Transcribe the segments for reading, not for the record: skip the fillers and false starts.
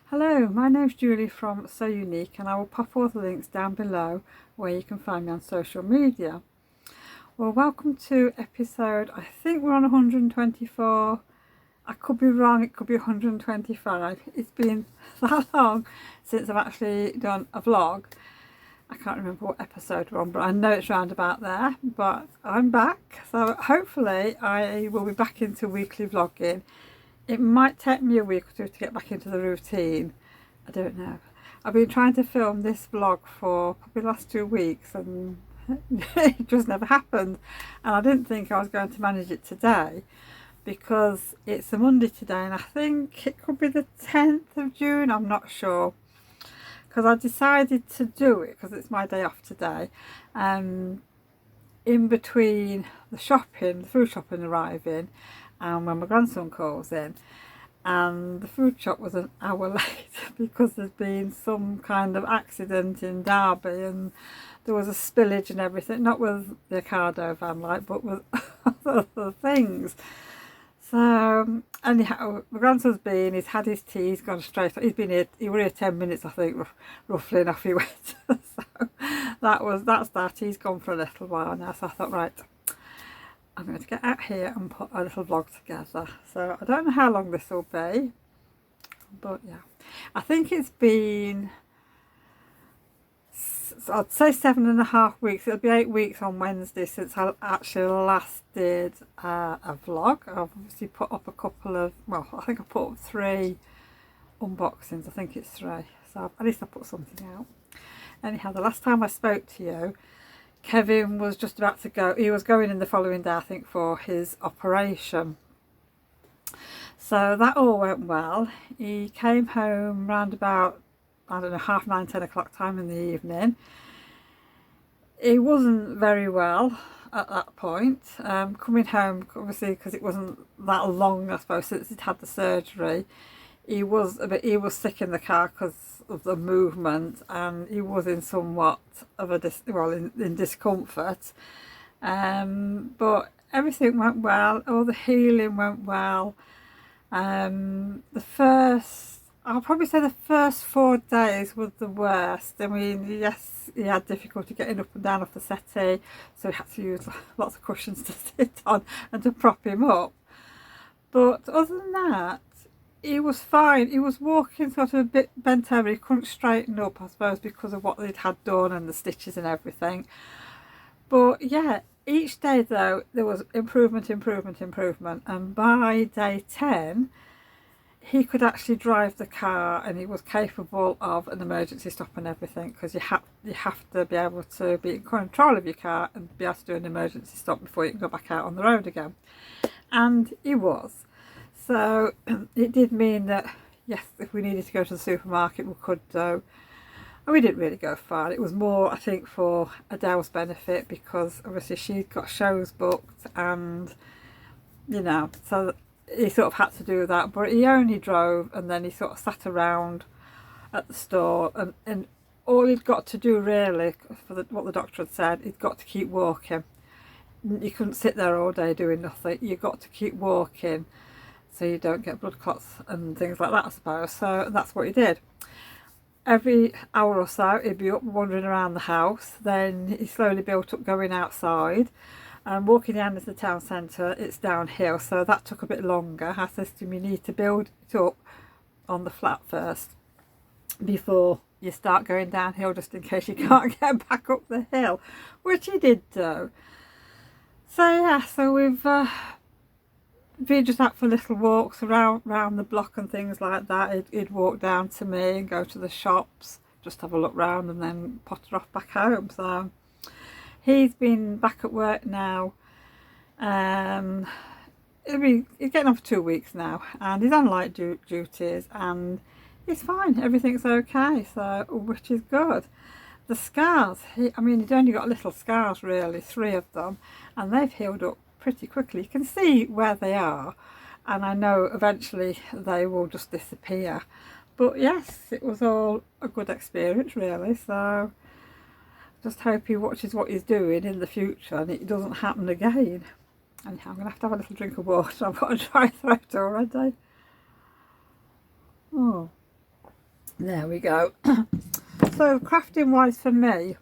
Hello, my name's Julie from Salessewunique, and I will pop all the links down below where you can find me on social media. Well, welcome to episode, I think we're on 124. I could be wrong, it could be 125. It's been that long since I've actually done a vlog. I can't remember what episode we're on, but I know it's round about there. But I'm back, so hopefully I will be back into weekly vlogging. It might take me a week or two to get back into the routine. I don't know. I've been trying to film this vlog for probably the last 2 weeks and it just never happened. And I didn't think I was going to manage it today because it's a Monday today and I think it could be the 10th of June, I'm not sure. Because I decided to do it because it's my day off today. In between the food shopping arriving and when my grandson calls in, and the food shop was an hour late because there's been some kind of accident in Derby and there was a spillage and everything, not with the Ocado van light but with other things. So anyhow, my grandson's he's had his tea, he's gone straight, he were here 10 minutes I think roughly, and off he went. So that's that, he's gone for a little while now, so I thought, right, I'm going to get out here and put a little vlog together. So I don't know how long this will be, but yeah, I think it's been, I'd say 7.5 weeks. It'll be 8 weeks on Wednesday since I actually last did a vlog. I've obviously put up a couple of, well, I think I put up 3 unboxings. I think it's 3. So at least I put something out. Anyhow, the last time I spoke to you, Kevin was just about to go. He was going in the following day, I think, for his operation. So that all went well. He came home round about, I don't know, 9:30, 10 o'clock time in the evening. He wasn't very well at that point. Coming home, obviously, because it wasn't that long, I suppose, since he'd had the surgery. He was sick in the car because of the movement, and he was in somewhat of a in discomfort. But everything went well. All the healing went well. I'll probably say the first 4 days was the worst. I mean, yes, he had difficulty getting up and down off the settee, so he had to use lots of cushions to sit on and to prop him up. But other than that, he was fine. He was walking sort of a bit bent over. He couldn't straighten up, I suppose, because of what they'd had done and the stitches and everything. But yeah, each day though, there was improvement. And by day 10, he could actually drive the car and he was capable of an emergency stop and everything, because you have to be able to be in control of your car and be able to do an emergency stop before you can go back out on the road again. And he was. So it did mean that, yes, if we needed to go to the supermarket, we could do. And we didn't really go far. It was more, I think, for Adele's benefit, because obviously she'd got shows booked and, you know, so he sort of had to do that. But he only drove and then he sort of sat around at the store, and all he'd got to do really, for what the doctor had said, he'd got to keep walking. You couldn't sit there all day doing nothing. You got to keep walking, so you don't get blood clots and things like that, I suppose. So that's what he did. Every hour or so he'd be up wandering around the house. Then he slowly built up going outside and walking down to the town centre. It's downhill, so that took a bit longer. I said to him, you need to build it up on the flat first before you start going downhill, just in case you can't get back up the hill, which he did do. So yeah, so we've been just out for little walks around the block and things like that. He'd walk down to me and go to the shops, just have a look round and then potter off back home. So he's been back at work now. He's getting on for 2 weeks now, and he's on light duties and he's fine. Everything's okay, so which is good. The scars, I mean, he'd only got little scars really, 3 of them, and they've healed up pretty quickly. You can see where they are, and I know eventually they will just disappear. But yes, it was all a good experience really, so just hope he watches what he's doing in the future and it doesn't happen again. Anyhow, I'm going to have a little drink of water. I've got a dry throat already. Oh. There we go. So crafting wise for me,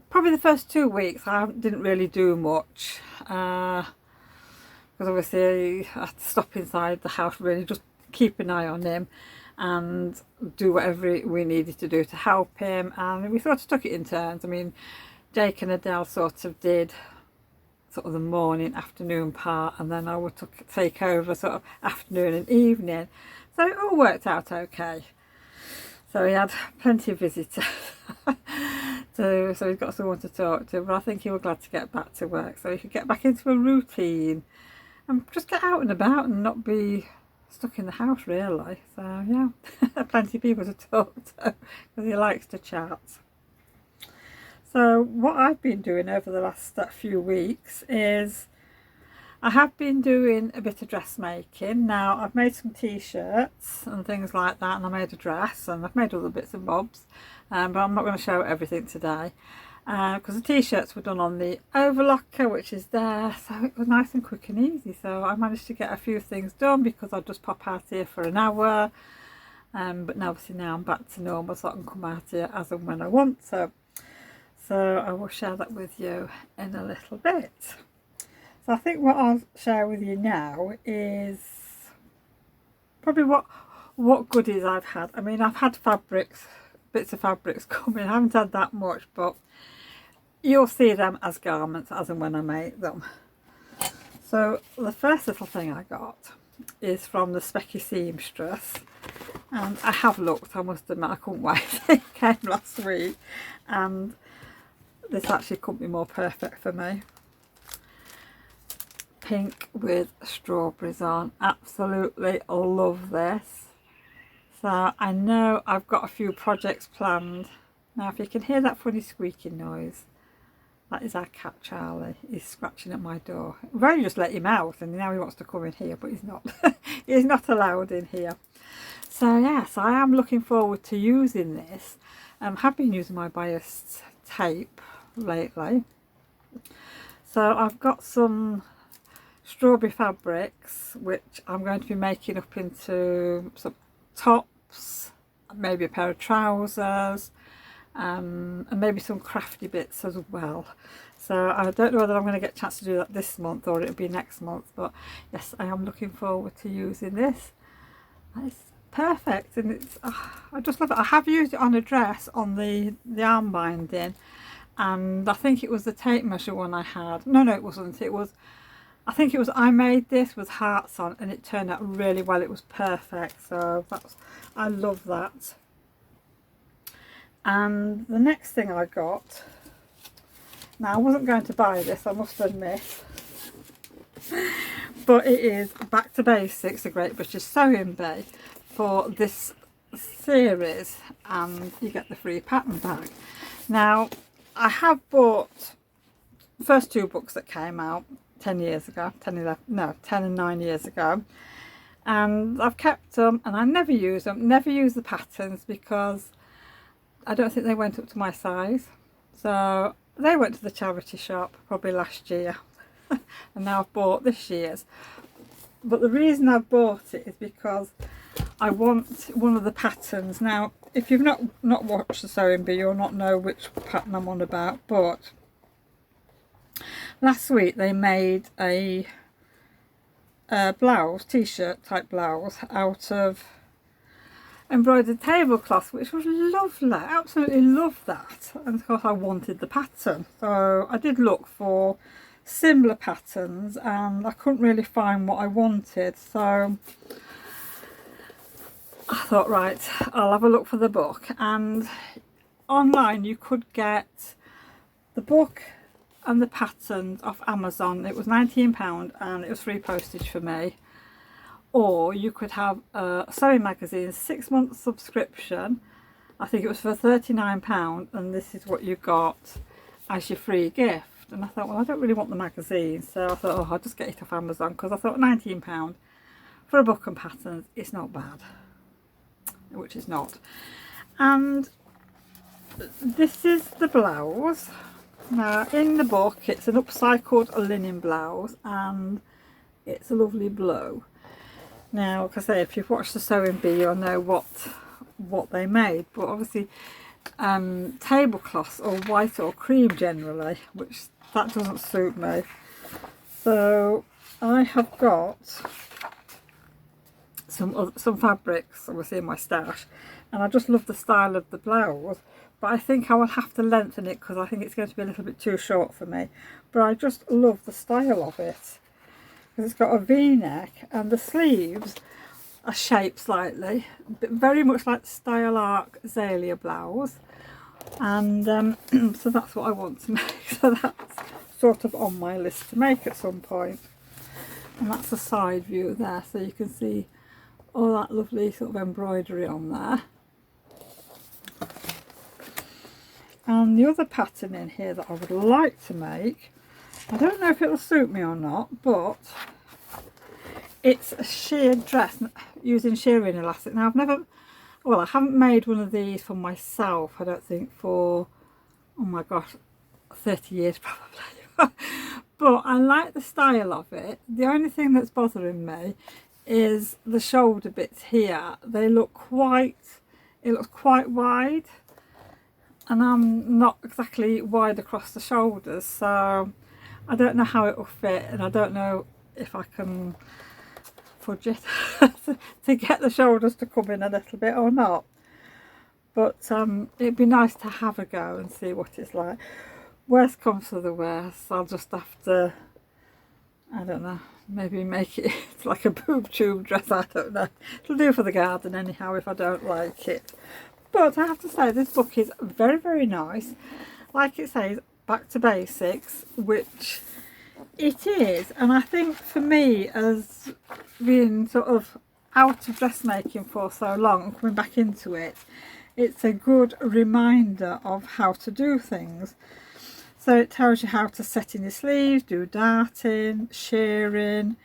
probably the first 2 weeks I didn't really do much, because obviously I had to stop inside the house, really just keep an eye on him and do whatever we needed to do to help him, and we sort of took it in turns. I mean, Jake and Adele sort of did sort of the morning afternoon part, and then I would take over sort of afternoon and evening, so it all worked out okay. So he had plenty of visitors. So he's got someone to talk to, but I think he was glad to get back to work so he could get back into a routine and just get out and about and not be stuck in the house really. So yeah, plenty of people to talk to because he likes to chat. So what I've been doing over the last few weeks is I have been doing a bit of dressmaking. Now I've made some t-shirts and things like that, and I made a dress, and I've made other bits and bobs, but I'm not going to show everything today because the t-shirts were done on the overlocker, which is there, so it was nice and quick and easy. So I managed to get a few things done because I'll just pop out here for an hour, but now obviously now I'm back to normal, so I can come out here as and when I want to. So I will share that with you in a little bit. So I think what I'll share with you now is probably what goodies I've had. I mean, I've had fabrics, bits of fabrics coming. I haven't had that much, but you'll see them as garments as and when I make them. So the first little thing I got is from the Specky Seamstress, and I have looked, I must admit, I couldn't wait. It came last week, and this actually couldn't be more perfect for me. Pink with strawberries on. Absolutely love this. So I know I've got a few projects planned. Now if you can hear that funny squeaking noise, that is our cat Charlie. He's scratching at my door. I've only just let him out and now he wants to come in here, but he's not. He's not allowed in here. So yes, I am looking forward to using this. I have been using my biased tape lately. So I've got some strawberry fabrics which I'm going to be making up into some tops, maybe a pair of trousers, and maybe some crafty bits as well. So I don't know whether I'm going to get a chance to do that this month or it'll be next month, but yes, I am looking forward to using this. It's perfect, and it's I just love it. I have used it on a dress on the arm binding, and I think it was the tape measure one I had. No, it wasn't. I think it was I made this with hearts on, and it turned out really well. It was perfect, so I love that. And the next thing I got, now I wasn't going to buy this, I must admit, but it is Back to Basics, the Great British Sewing Bee for this series, and you get the free pattern bag. Now I have bought the first 2 books that came out 10 years ago, 10 and 9 years ago, and I've kept them and I never use them, never use the patterns because I don't think they went up to my size. So they went to the charity shop probably last year and now I've bought this year's. But the reason I've bought it is because I want one of the patterns. Now if you've not watched the Sewing Bee, you'll not know which pattern I'm on about, but last week they made a blouse, t-shirt type blouse out of embroidered tablecloth, which was lovely. I absolutely love that, and of course I wanted the pattern, so I did look for similar patterns and I couldn't really find what I wanted, so I thought, right, I'll have a look for the book. And online you could get the book and the patterns off Amazon. It was £19 and it was free postage for me. Or you could have a sewing magazine 6-month subscription. I think it was for £39, and this is what you got as your free gift. And I thought, well, I don't really want the magazine, so I thought, oh, I'll just get it off Amazon, because I thought £19 for a book and patterns, it's not bad, which is not. And this is the blouse. Now in the book it's an upcycled linen blouse and it's a lovely blue. Now, like I say, if you've watched the sewing bee, you'll know what they made, but obviously tablecloths or white or cream generally, which that doesn't suit me. So I have got some fabrics obviously in my stash, and I just love the style of the blouse, but I think I will have to lengthen it because I think it's going to be a little bit too short for me. But I just love the style of it because it's got a V-neck and the sleeves are shaped slightly, but very much like the Style Arc Azalea blouse, and so that's what I want to make. So that's sort of on my list to make at some point. And that's a side view there, so you can see all that lovely sort of embroidery on there. And the other pattern in here that I would like to make, I don't know if it'll suit me or not, but it's a sheared dress using shearing elastic. Now I haven't made one of these for myself, I don't think, for, oh my gosh, 30 years probably. But I like the style of it. The only thing that's bothering me is the shoulder bits here. They look quite, it looks quite wide, and I'm not exactly wide across the shoulders, so I don't know how it will fit, and I don't know if I can fudge it to get the shoulders to come in a little bit or not. But it'd be nice to have a go and see what it's like. Worst comes to the worst, I'll just have to, I don't know, maybe make it like a boob tube dress, I don't know. It'll do for the garden anyhow if I don't like it. But I have to say, this book is very, very nice. Like it says, back to basics, which it is. And I think for me, as being sort of out of dressmaking for so long and coming back into it, it's a good reminder of how to do things. So it tells you how to set in your sleeves, do darting, shearing,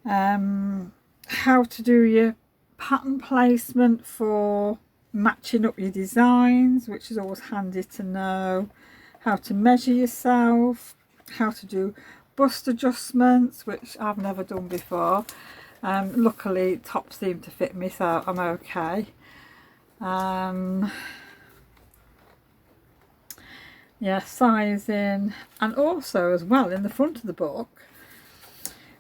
how to do your pattern placement for matching up your designs, which is always handy to know, how to measure yourself, how to do bust adjustments, which I've never done before. Luckily tops seem to fit me, so I'm okay. Yeah, sizing, and also as well in the front of the book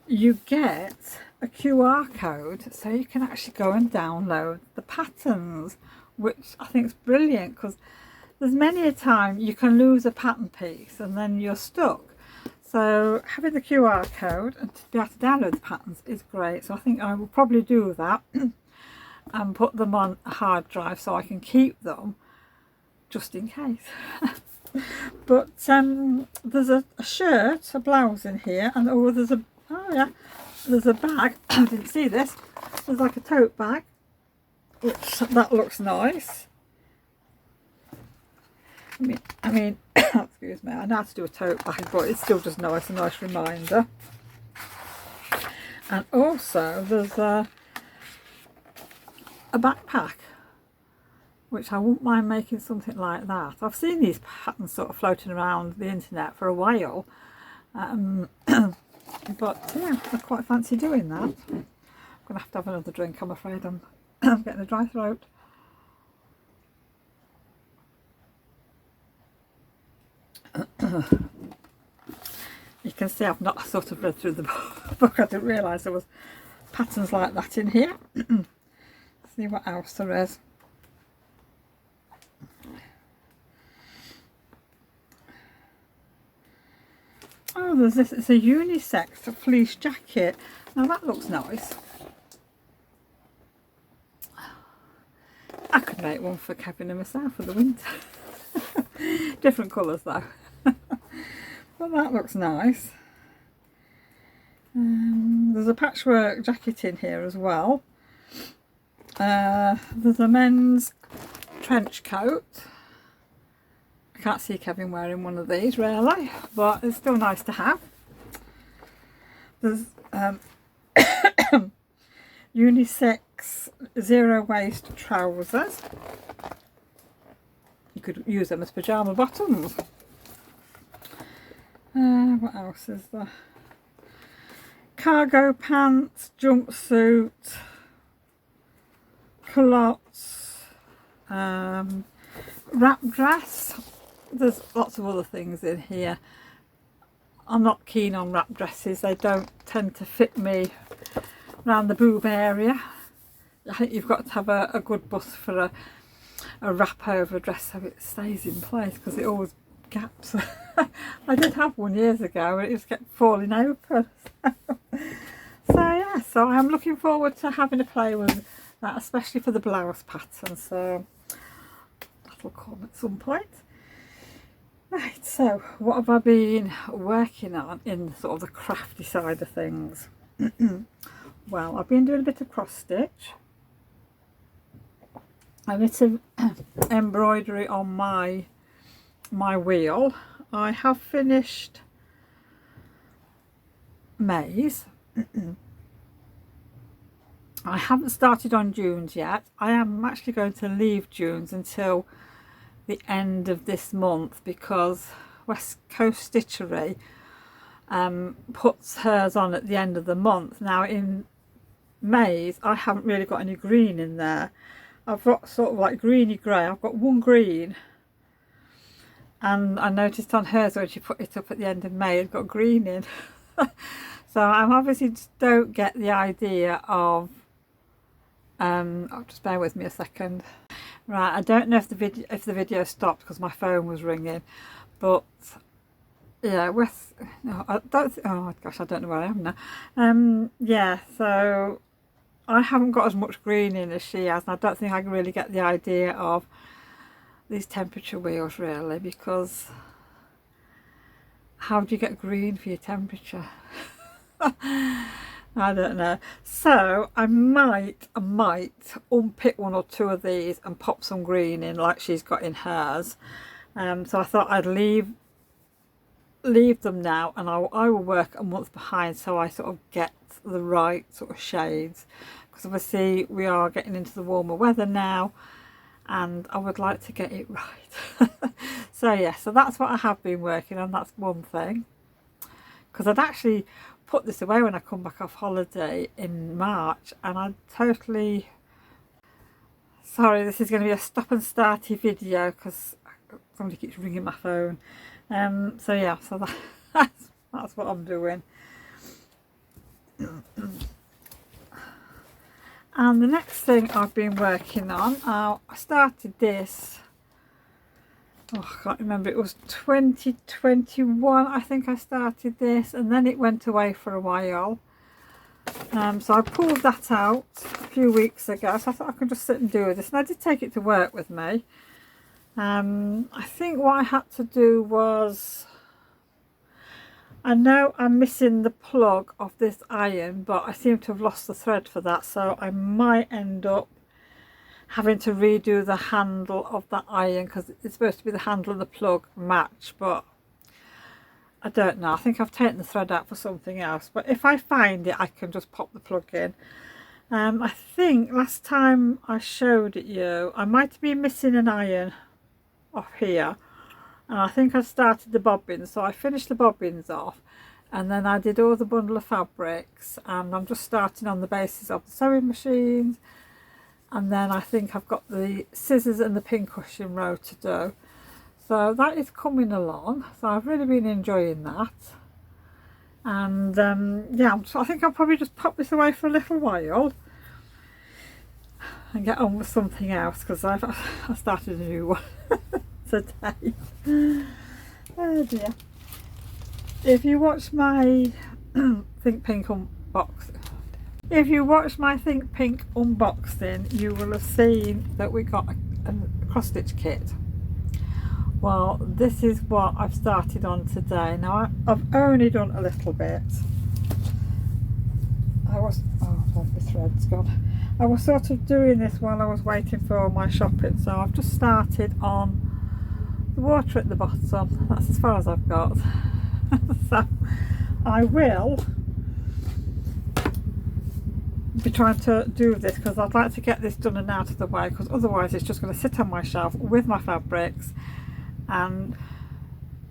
you get a QR code, so you can actually go and download the patterns, which I think is brilliant, because there's many a time you can lose a pattern piece and then you're stuck. So having the QR code and to be able to download the patterns is great. So I think I will probably do that and put them on a hard drive so I can keep them just in case. But there's a shirt, a blouse in here, and oh, there's a bag. I didn't see this. There's like a tote bag, which that looks nice. I mean excuse me, I know how to do a tote bag, but it's still just nice, a nice reminder. And also there's a backpack, which I wouldn't mind making something like that. I've seen these patterns sort of floating around the internet for a while, but yeah, I quite fancy doing that. I'm going to have another drink, I'm afraid. I'm getting a dry throat. You can see I've not sort of read through the book. I didn't realise there was patterns like that in here. See what else there is. Oh, there's this, it's a unisex fleece jacket. Now that looks nice. I could make one for Kevin and myself for the winter. Different colours though. But that looks nice. There's a patchwork jacket in here as well. There's a men's trench coat. I can't see Kevin wearing one of these really, but it's still nice to have. There's unisex zero waist trousers. You could use them as pyjama bottoms. What else is there? cargo pants, jumpsuit, culottes, wrap dress. There's lots of other things in here. I'm not keen on wrap dresses, they don't tend to fit me around the boob area. I think you've got to have a good bust for a wrap over dress so it stays in place, because it always gaps. I did have one years ago and it just kept falling open. So yeah, so I'm looking forward to having a play with that, especially for the blouse pattern, so that'll come at some point. Right, so what have I been working on in sort of the crafty side of things? Well, I've been doing a bit of cross stitch, a bit of embroidery on my wheel. I have finished May's. I haven't started on June's yet. I am actually going to leave June's until the end of this month, because West Coast Stitchery puts hers on at the end of the month. Now in May's I haven't really got any green in there. I've got sort of like greeny grey. I've got one green, and I noticed on hers when she put it up at the end of May it got green in. So I'm obviously just don't get the idea of oh, just bear with me a second. Right, I don't know if the video stopped because my phone was ringing, but yeah, with no, I don't. Oh gosh, I don't know where I am now. Yeah, so I haven't got as much green in as she has, and I don't think I can really get the idea of these temperature wheels really, because how do you get green for your temperature? I don't know. So I might unpick one or two of these and pop some green in like she's got in hers. So I thought I'd leave them now, and I will work a month behind so I sort of get the right sort of shades, because obviously we are getting into the warmer weather now and I would like to get it right. So yeah, so that's what I have been working on. That's one thing, because I'd actually put this away when I come back off holiday in March, and I totally, sorry, this is going to be a stop and starty video because somebody keeps ringing my phone. So yeah, so that's what I'm doing. And the next thing I've been working on, I started this, oh, I can't remember, it was 2021 I think I started this, and then it went away for a while. So I pulled that out a few weeks ago, so I thought I could just sit and do this, and I did take it to work with me. I think what I had to do was, I know I'm missing the plug of this iron, but I seem to have lost the thread for that, so I might end up having to redo the handle of that iron, because it's supposed to be the handle and the plug match, but I don't know. I think I've taken the thread out for something else, but if I find it I can just pop the plug in. I think last time I showed it you, I might be missing an iron off here, and I think I started the bobbins, so I finished the bobbins off, and then I did all the bundle of fabrics, and I'm just starting on the basis of the sewing machines, and then I think I've got the scissors and the pincushion row to do. So that is coming along, so I've really been enjoying that. And yeah, I think I'll probably just pop this away for a little while and get on with something else, because I started a new one today. Oh dear. If you watch my Think Pink unboxing, if you watch my Think Pink unboxing, you will have seen that we got a cross stitch kit. Well, this is what I've started on today. Now I've only done a little bit. Oh, the thread's gone. I was sort of doing this while I was waiting for my shopping, so I've just started on the water at the bottom. That's as far as I've got. So I will be trying to do this, because I'd like to get this done and out of the way, because otherwise it's just going to sit on my shelf with my fabrics, and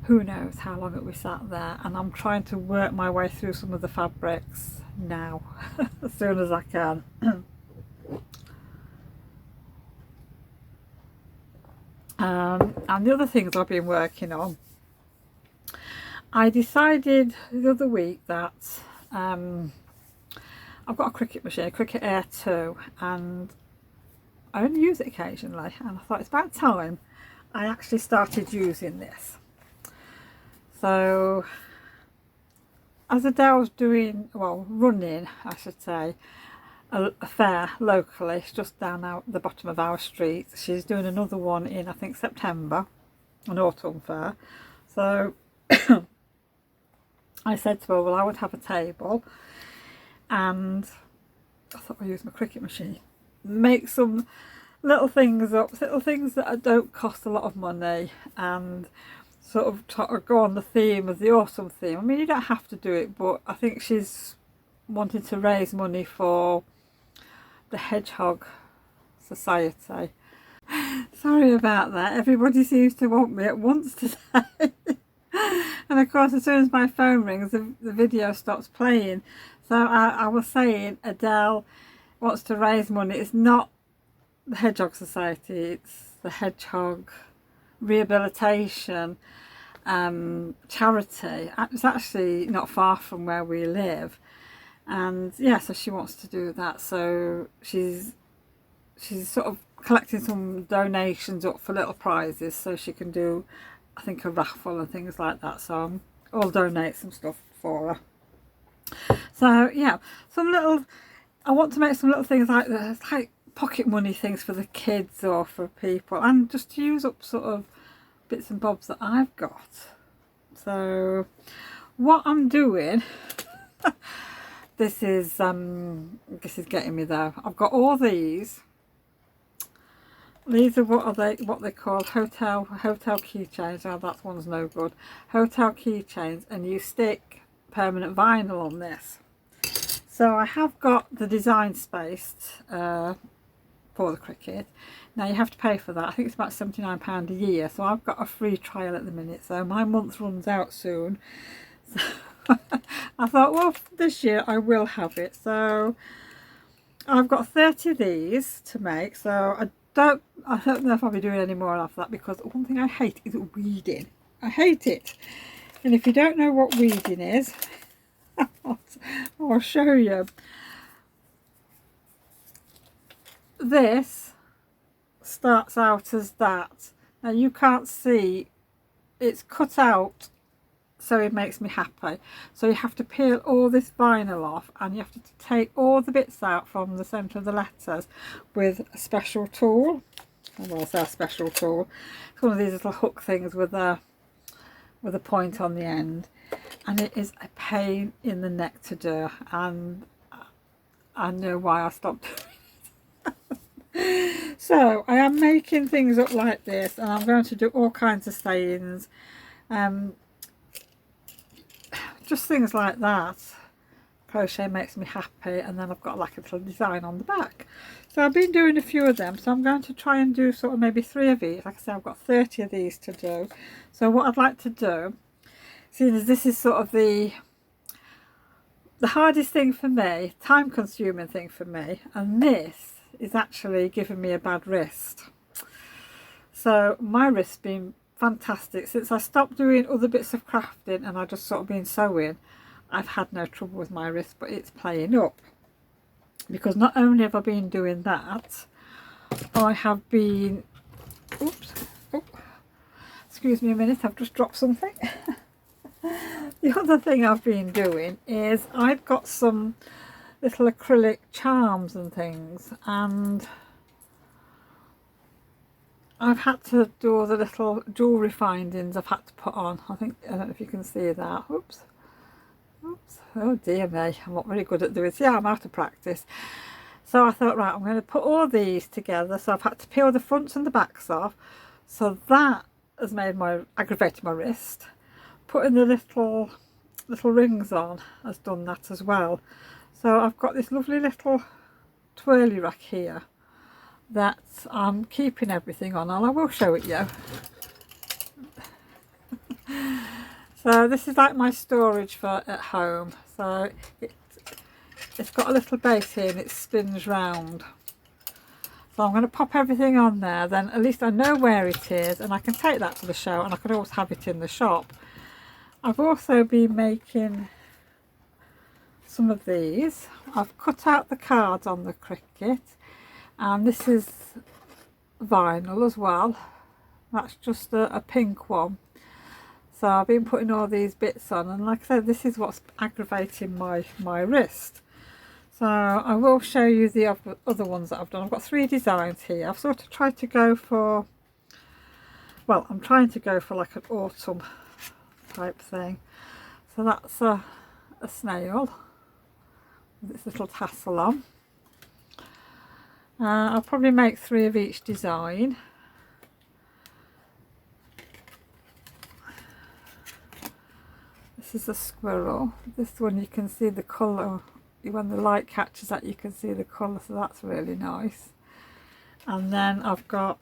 who knows how long it will be sat there, and I'm trying to work my way through some of the fabrics now as soon as I can. And the other things I've been working on, I decided the other week that I've got a Cricut machine, a Cricut Air 2, and I only use it occasionally, and I thought it's about time I actually started using this. So as Adele's doing, well, running I should say, a fair locally, it's just down out the bottom of our street. She's doing another one in, I think, September, an autumn fair. So I said to her, well, I would have a table, and I thought I'd use my Cricut machine, make some little things up, little things that don't cost a lot of money, and sort of try to go on the theme of the autumn theme. I mean, you don't have to do it, but I think she's wanting to raise money for the Hedgehog Society. Sorry about that, everybody seems to want me at once today. And of course, as soon as my phone rings, the video stops playing. So I was saying Adele wants to raise money. It's not the Hedgehog Society, it's the Hedgehog Rehabilitation charity. It's actually not far from where we live, and yeah, so she wants to do that. So she's sort of collecting some donations up for little prizes so she can do, I think, a raffle and things like that. So I'll donate some stuff for her. So yeah, I want to make some little things like this, like pocket money things for the kids or for people, and just to use up sort of bits and bobs that I've got. So what I'm doing, this is getting me there. I've got all these. These are what they call hotel keychains. Oh, that one's no good. Hotel keychains, and you stick permanent vinyl on this. So I have got the design spaced for the Cricut. Now you have to pay for that. I think it's about £79 a year. So I've got a free trial at the minute. So my month runs out soon. So I thought, well, this year I will have it. So I've got 30 of these to make. So I don't know if I'll be doing any more after that, because one thing I hate is weeding. I hate it. And if you don't know what weeding is, I'll show you. This starts out as that. Now you can't see, it's cut out so it makes me happy. So you have to peel all this vinyl off, and you have to take all the bits out from the centre of the letters with a special tool. Well, it's a special tool. It's one of these little hook things with a point on the end, and it is a pain in the neck to do, and I know why I stopped doing it. So I am making things up like this, and I'm going to do all kinds of sayings, just things like that. Crochet makes me happy, and then I've got like a little design on the back. So I've been doing a few of them, so I'm going to try and do sort of maybe 3 of each. Like I say, I've got 30 of these to do. So what I'd like to do, seeing as this is sort of the hardest thing for me, time consuming thing for me, and this is actually giving me a bad wrist. So my wrist's been fantastic since I stopped doing other bits of crafting and I just sort of been sewing. I've had no trouble with my wrist, but it's playing up, because not only have I been doing that, I have been, oops, oh, excuse me a minute, I've just dropped something. The other thing I've been doing is I've got some little acrylic charms and things, and I've had to do all the little jewellery findings I've had to put on. I don't know if you can see that. Oops. Oops. Oh dear me, I'm not very good at doing this. Yeah, I'm out of practice. So I thought, right, I'm going to put all these together. So I've had to peel the fronts and the backs off. So that has aggravated my wrist. Putting the little rings on has done that as well. So I've got this lovely little twirly rack here that I'm keeping everything on, and I will show it you. So this is like my storage for at home. So it's got a little base here and it spins round. So I'm going to pop everything on there, then at least I know where it is and I can take that to the show, and I can always have it in the shop. I've also been making some of these. I've cut out the cards on the Cricut, and this is vinyl as well. That's just a pink one. So I've been putting all these bits on, and like I said, this is what's aggravating my wrist. So I will show you the other ones that I've done. I've got 3 designs here. I've sort of tried to go for, well, I'm trying to go for like an autumn type thing. So that's a snail with its little tassel on. I'll probably make 3 of each design. This is a squirrel. This one you can see the colour. When the light catches that, you can see the colour, so that's really nice. And then I've got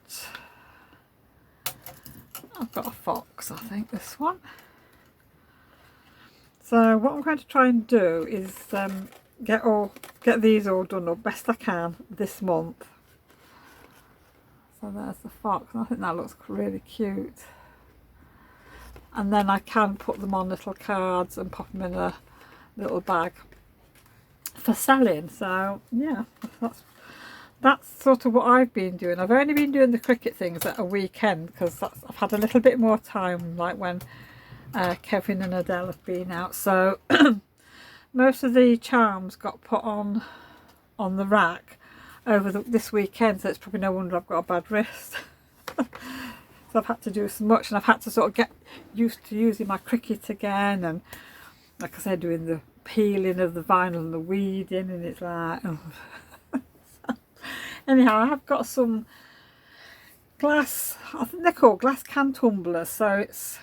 a fox, I think, this one. So what I'm going to try and do is get these all done up best I can this month. So there's the fox, and I think that looks really cute. And then I can put them on little cards and pop them in a little bag for selling. So yeah, that's sort of what I've been doing. I've only been doing the Cricut things at a weekend because I've had a little bit more time, like when Kevin and Adele have been out. So most of the charms got put on the rack over this weekend, so it's probably no wonder I've got a bad wrist. So I've had to do so much, and I've had to sort of get used to using my Cricut again, and like I said, doing the peeling of the vinyl and the weeding, and it's like, oh. So, anyhow, I have got some glass, I think they're called glass can tumblers, so it's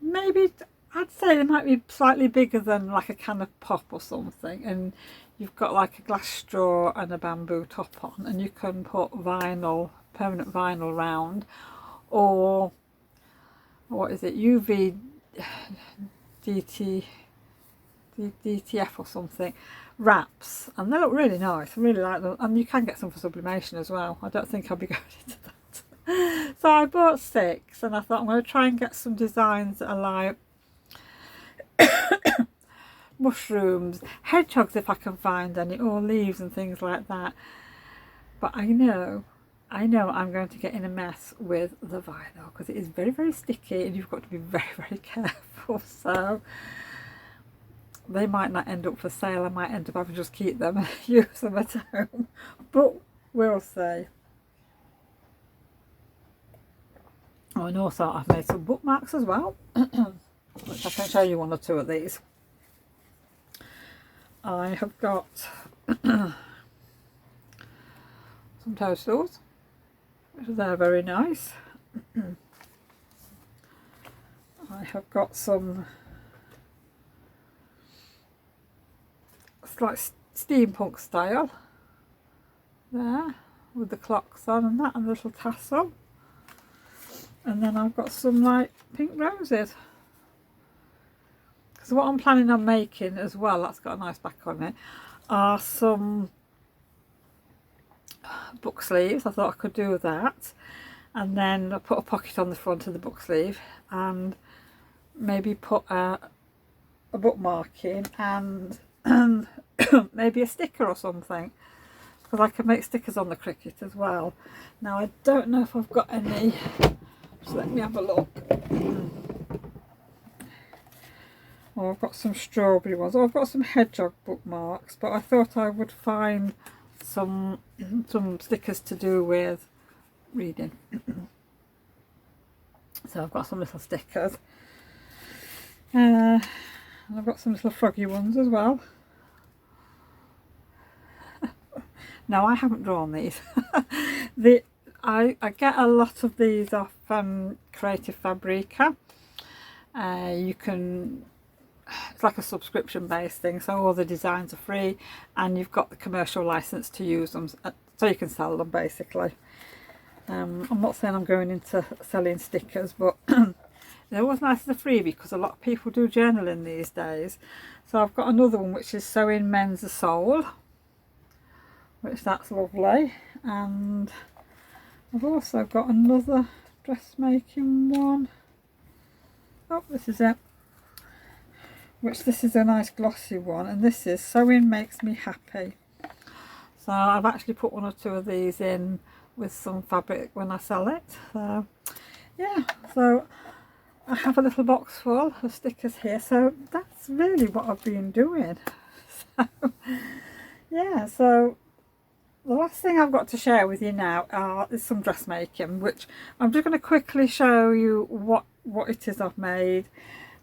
maybe, I'd say they might be slightly bigger than like a can of pop or something, and you've got like a glass straw and a bamboo top on, and you can put vinyl, permanent vinyl round, or what is it, UV DTF or something wraps, and they look really nice. I really like them, and you can get some for sublimation as well. I don't think I'll be going into that. So I bought 6, and I thought I'm going to try and get some designs that are like mushrooms, hedgehogs if I can find any, or leaves and things like that. But I know I'm going to get in a mess with the vinyl because it is very, very sticky, and you've got to be very, very careful. So they might not end up for sale. I might end up having to just keep them and use them at home, but we'll see. Oh, and also I've made some bookmarks as well, which I can show you 1 or 2 of these. I have got some toadstools, which are very nice. I have got some, it's like steampunk style there, with the clocks on and that, and the little tassel. And then I've got some like pink roses. So what I'm planning on making as well, that's got a nice back on it, are some book sleeves. I thought I could do that, and then I put a pocket on the front of the book sleeve, and maybe put a bookmark in, and maybe a sticker or something, because I can make stickers on the Cricut as well. Now I don't know if I've got any, so let me have a look. Oh, I've got some strawberry ones. Oh, I've got some hedgehog bookmarks, but I thought I would find some stickers to do with reading. So I've got some little stickers, and I've got some little froggy ones as well. No, I haven't drawn these. I get a lot of these off Creative Fabrica. You can, it's like a subscription based thing, so all the designs are free, and you've got the commercial license to use them, so you can sell them basically. I'm not saying I'm going into selling stickers, but they're always nice as a freebie because a lot of people do journaling these days. So I've got another one which is Sewing Mends a Soul, which that's lovely, and I've also got another dressmaking one. Oh, this is it, which this is a nice glossy one, and this is Sewing Makes Me Happy. So I've actually put one or two of these in with some fabric when I sell it. So yeah, so I have a little box full of stickers here, so that's really what I've been doing. So yeah, so the last thing I've got to share with you now is some dressmaking, which I'm just going to quickly show you what it is I've made,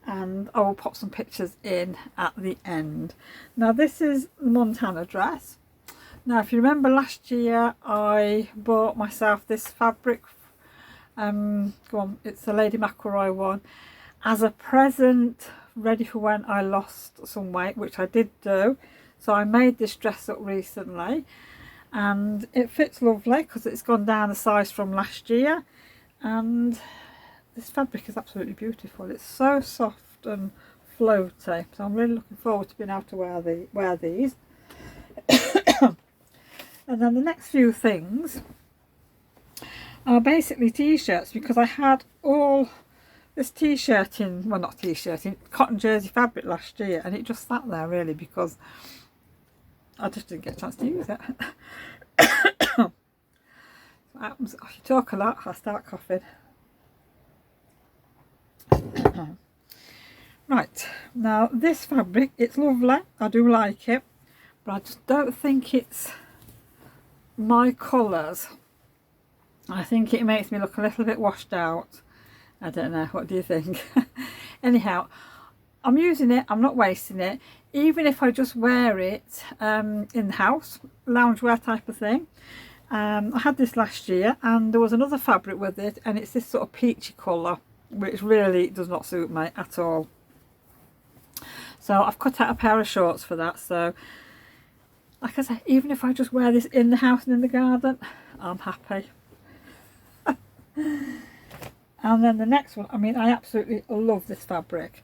and I will pop some pictures in at the end. Now this is the Montana dress. Now if you remember last year I bought myself this fabric, it's a Lady McElroy one, as a present ready for when I lost some weight, which I did do. So I made this dress up recently and it fits lovely because it's gone down a size from last year, and this fabric is absolutely beautiful. It's so soft and floaty, so I'm really looking forward to being able to wear these. And then the next few things are basically t-shirts, because I had all this t-shirt in, well not t-shirt, in cotton jersey fabric last year, and it just sat there really because I just didn't get a chance to use it. What happens, oh, you talk a lot, I start coughing. Right, now this fabric, it's lovely, I do like it, but I just don't think it's my colours. I think it makes me look a little bit washed out. I don't know, what do you think? Anyhow, I'm using it, I'm not wasting it, even if I just wear it in the house, loungewear type of thing. I had this last year and there was another fabric with it, and it's this sort of peachy colour which really does not suit me at all. So I've cut out a pair of shorts for that. So like I said, even if I just wear this in the house and in the garden, I'm happy. And then the next one, I mean, I absolutely love this fabric,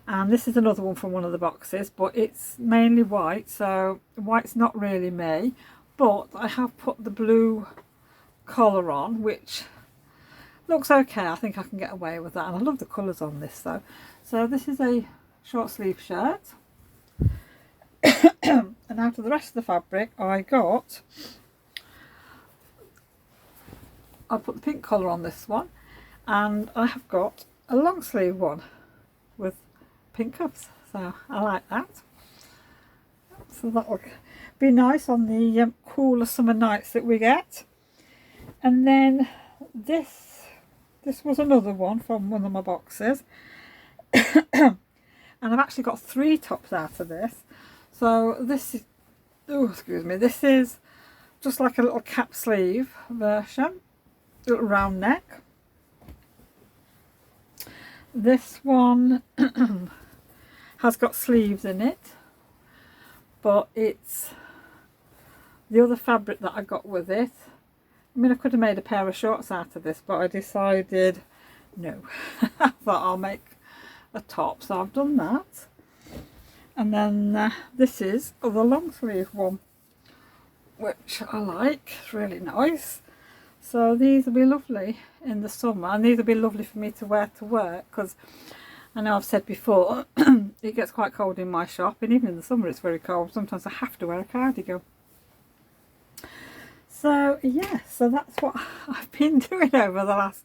and this is another one from one of the boxes, but it's mainly white, so white's not really me, but I have put the blue collar on, which looks okay. I think I can get away with that, and I love the colours on this though. So this is a short sleeve shirt. And out of the rest of the fabric I put the pink collar on this one, and I have got a long sleeve one with pink cuffs, so I like that. So that will be nice on the cooler summer nights that we get. And then this was another one from one of my boxes. And I've actually got 3 tops out of this. So this is, oh excuse me, this is just like a little cap sleeve version, little round neck. This one has got sleeves in it, but it's the other fabric that I got with it. I mean, I could have made a pair of shorts out of this, but I decided no. I thought I'll make a top, so I've done that. And then this is the long sleeve one, which I like, it's really nice. So these will be lovely in the summer, and these will be lovely for me to wear to work, because I know I've said before it gets quite cold in my shop, and even in the summer it's very cold. Sometimes I have to wear a cardigan. So yeah, so that's what I've been doing over the last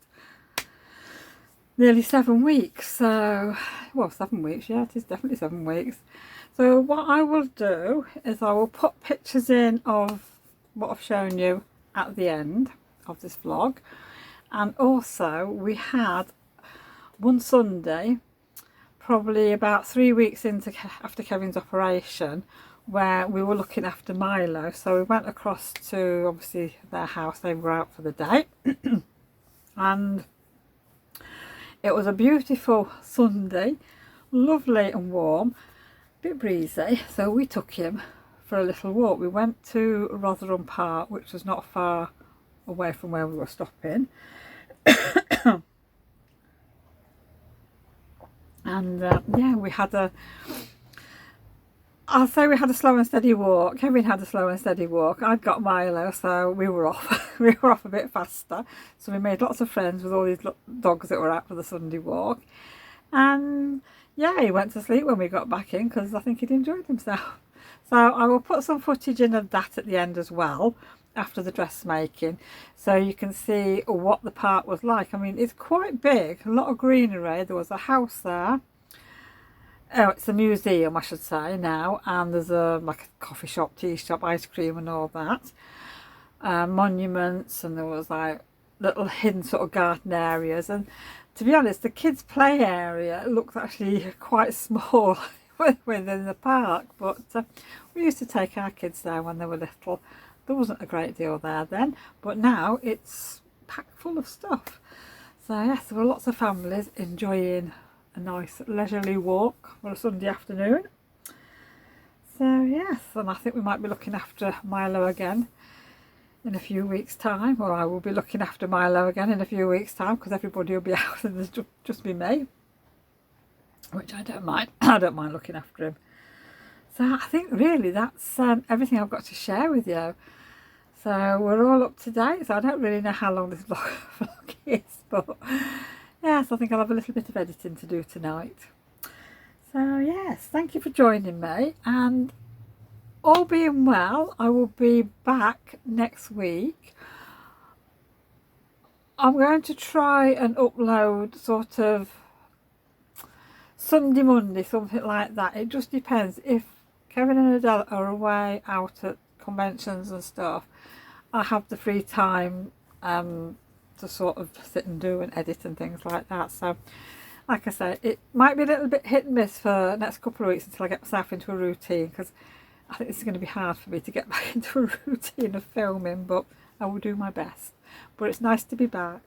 nearly 7 weeks. So, well, 7 weeks, yeah, it is definitely 7 weeks. So what I will do is I will put pictures in of what I've shown you at the end of this vlog. And also we had one Sunday, probably about 3 weeks after Kevin's operation, where we were looking after Milo. So we went across to obviously their house, they were out for the day. And it was a beautiful Sunday, lovely and warm, a bit breezy, so we took him for a little walk. We went to Rotherham Park, which was not far away from where we were stopping. And yeah, we had a, I'll say we had a slow and steady walk. Kevin had a slow and steady walk. I'd got Milo, so we were off. We were off a bit faster. So we made lots of friends with all these dogs that were out for the Sunday walk. And yeah, he went to sleep when we got back in because I think he'd enjoyed himself. So I will put some footage in of that at the end as well, after the dressmaking, so you can see what the park was like. I mean, it's quite big, a lot of greenery. There was a house there. Oh, it's a museum, I should say now, and there's a like a coffee shop, tea shop, ice cream and all that. Monuments, and there was like little hidden sort of garden areas. And to be honest, the kids' play area looks actually quite small within the park, but we used to take our kids there when they were little. There wasn't a great deal there then, but now it's packed full of stuff. So yes, there were lots of families enjoying a nice leisurely walk for a Sunday afternoon. So yes, and I think we might be looking after Milo again in a few weeks' time, or I will be looking after Milo again in a few weeks' time, because everybody will be out and there's just be me, which I don't mind. I don't mind looking after him. So I think really that's everything I've got to share with you. So we're all up to date, so I don't really know how long this vlog is, but yes, I think I'll have a little bit of editing to do tonight. So yes, thank you for joining me, and all being well, I will be back next week. I'm going to try and upload sort of Sunday, Monday, something like that. It just depends. If Kevin and Adele are away out at conventions and stuff, I have the free time to sort of sit and do and edit and things like that. So like I say, it might be a little bit hit and miss for the next couple of weeks until I get myself into a routine, because I think this is going to be hard for me to get back into a routine of filming, but I will do my best. But it's nice to be back.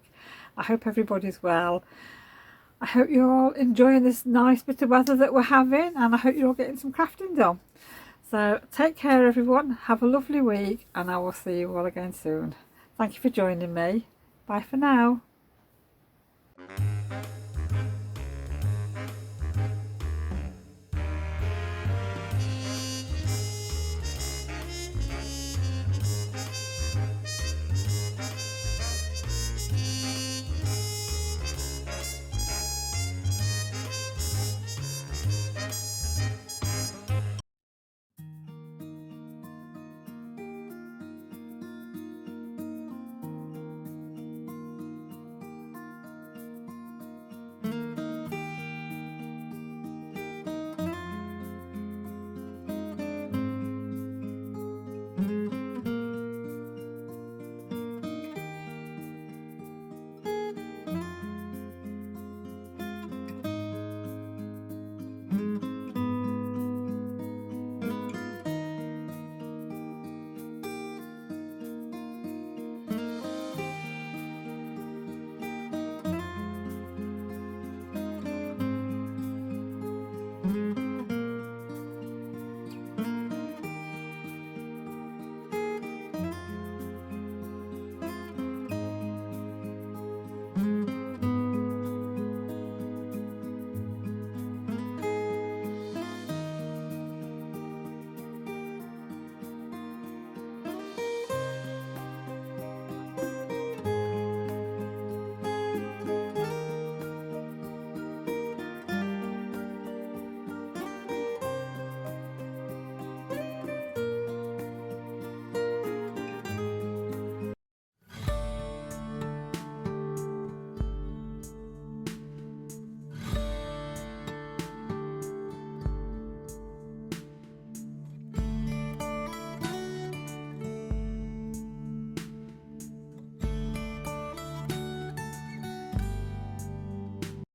I hope everybody's well. I hope you're all enjoying this nice bit of weather that we're having, and I hope you're all getting some crafting done. So take care everyone, have a lovely week, and I will see you all again soon. Thank you for joining me. Bye for now.